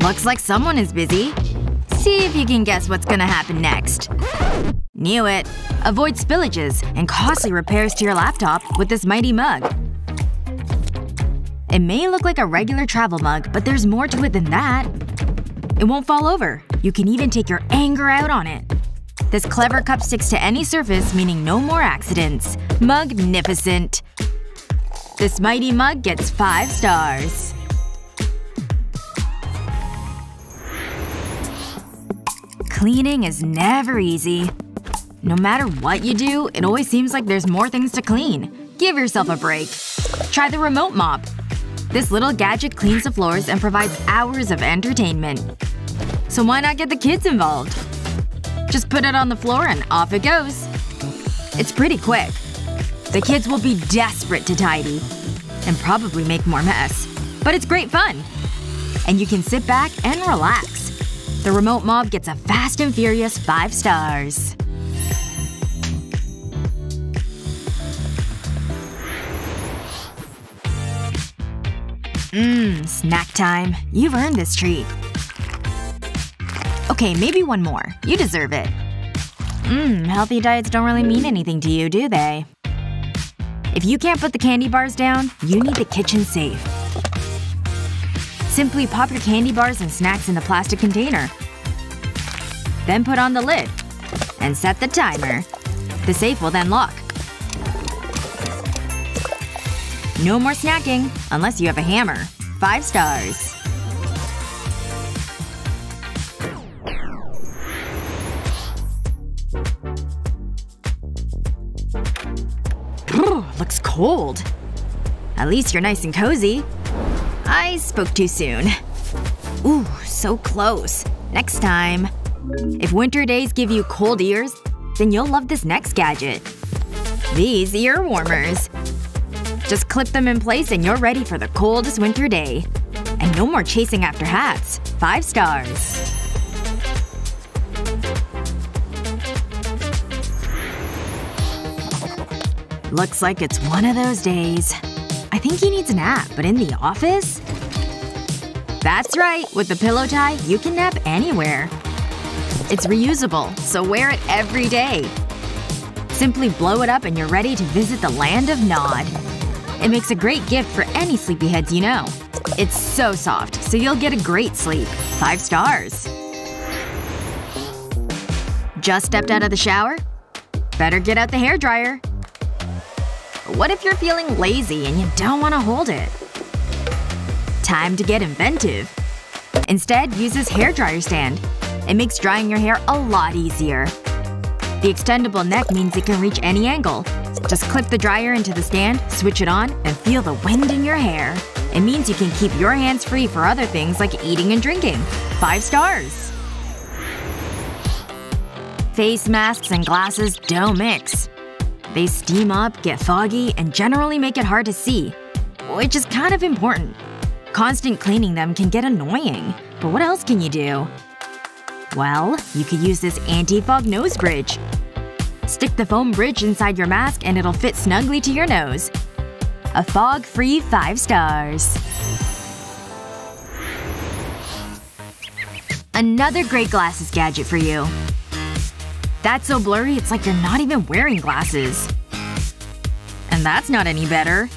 Looks like someone is busy. See if you can guess what's gonna happen next. Knew it. Avoid spillages and costly repairs to your laptop with this mighty mug. It may look like a regular travel mug, but there's more to it than that. It won't fall over. You can even take your anger out on it. This clever cup sticks to any surface, meaning no more accidents. Mugnificent. This mighty mug gets 5 stars. Cleaning is never easy. No matter what you do, it always seems like there's more things to clean. Give yourself a break. Try the remote mop. This little gadget cleans the floors and provides hours of entertainment. So why not get the kids involved? Just put it on the floor and off it goes. It's pretty quick. The kids will be desperate to tidy. And probably make more mess. But it's great fun. And you can sit back and relax. The remote mop gets a fast and furious 5 stars. Snack time. You've earned this treat. Okay, maybe one more. You deserve it. Healthy diets don't really mean anything to you, do they? If you can't put the candy bars down, you need the kitchen safe. Simply pop your candy bars and snacks in the plastic container. Then put on the lid. And set the timer. The safe will then lock. No more snacking, unless you have a hammer. 5 stars. Looks cold. At least you're nice and cozy. I spoke too soon. Ooh, so close. Next time. If winter days give you cold ears, then you'll love this next gadget. These ear warmers. Just clip them in place and you're ready for the coldest winter day. And no more chasing after hats. 5 stars. Looks like it's one of those days. I think he needs a nap, but in the office? That's right. With the pillow tie, you can nap anywhere. It's reusable, so wear it every day. Simply blow it up and you're ready to visit the land of Nod. It makes a great gift for any sleepyheads you know. It's so soft, so you'll get a great sleep. 5 stars. Just stepped out of the shower? Better get out the hairdryer. What if you're feeling lazy and you don't want to hold it? Time to get inventive. Instead, use this hairdryer stand. It makes drying your hair a lot easier. The extendable neck means it can reach any angle. Just clip the dryer into the stand, switch it on, and feel the wind in your hair. It means you can keep your hands free for other things like eating and drinking. 5 stars. Face masks and glasses don't mix. They steam up, get foggy, and generally make it hard to see. Which is kind of important. Constant cleaning them can get annoying. But what else can you do? Well, you could use this anti-fog nose bridge. Stick the foam bridge inside your mask and it'll fit snugly to your nose. A fog-free 5 stars. Another great glasses gadget for you. That's so blurry it's like you're not even wearing glasses. And that's not any better.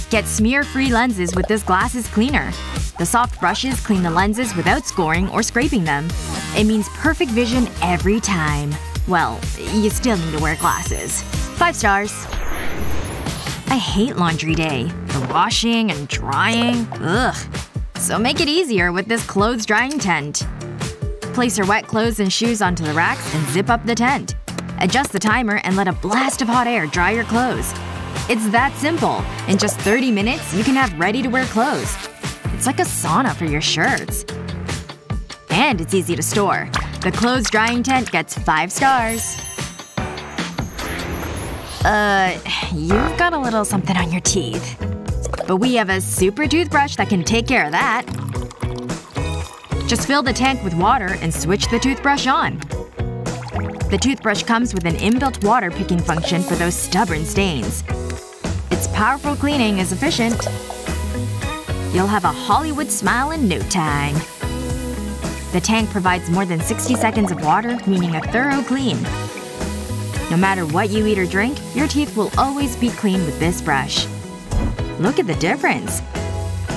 Get smear-free lenses with this glasses cleaner. The soft brushes clean the lenses without scoring or scraping them. It means perfect vision every time. Well, you still need to wear glasses. 5 stars. I hate laundry day. The washing and drying. Ugh. So make it easier with this clothes drying tent. Place your wet clothes and shoes onto the racks and zip up the tent. Adjust the timer and let a blast of hot air dry your clothes. It's that simple. In just 30 minutes, you can have ready-to-wear clothes. It's like a sauna for your shirts. And it's easy to store. The clothes drying tent gets 5 stars. You've got a little something on your teeth. But we have a super toothbrush that can take care of that. Just fill the tank with water and switch the toothbrush on. The toothbrush comes with an inbuilt water picking function for those stubborn stains. Its powerful cleaning is efficient. You'll have a Hollywood smile in no time. The tank provides more than 60 seconds of water, meaning a thorough clean. No matter what you eat or drink, your teeth will always be clean with this brush. Look at the difference.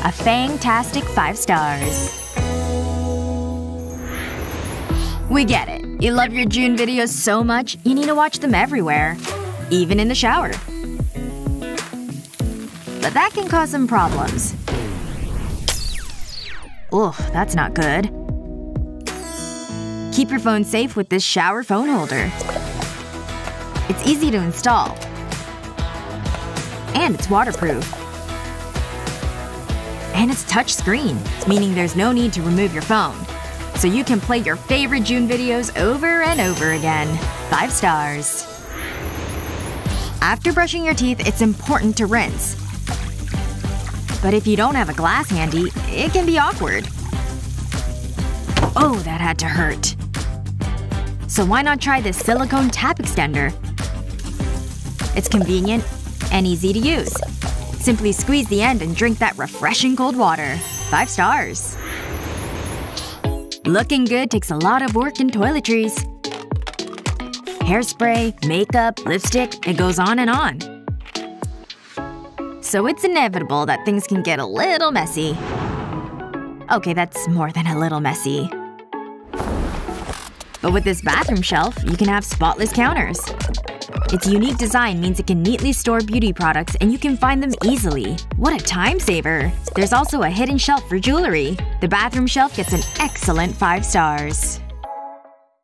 A fantastic 5 stars. We get it. You love your JOON videos so much, you need to watch them everywhere. Even in the shower. But that can cause some problems. Ugh, that's not good. Keep your phone safe with this shower phone holder. It's easy to install. And it's waterproof. And it's touchscreen, meaning there's no need to remove your phone. So you can play your favorite JOON videos over and over again. 5 stars. After brushing your teeth, it's important to rinse. But if you don't have a glass handy, it can be awkward. Oh, that had to hurt. So why not try this Silicone Tap Extender? It's convenient and easy to use. Simply squeeze the end and drink that refreshing cold water. 5 stars. Looking good takes a lot of work in toiletries. Hairspray, makeup, lipstick, it goes on and on. So it's inevitable that things can get a little messy. Okay, that's more than a little messy. But with this bathroom shelf, you can have spotless counters. Its unique design means it can neatly store beauty products and you can find them easily. What a time saver! There's also a hidden shelf for jewelry. The bathroom shelf gets an excellent 5 stars.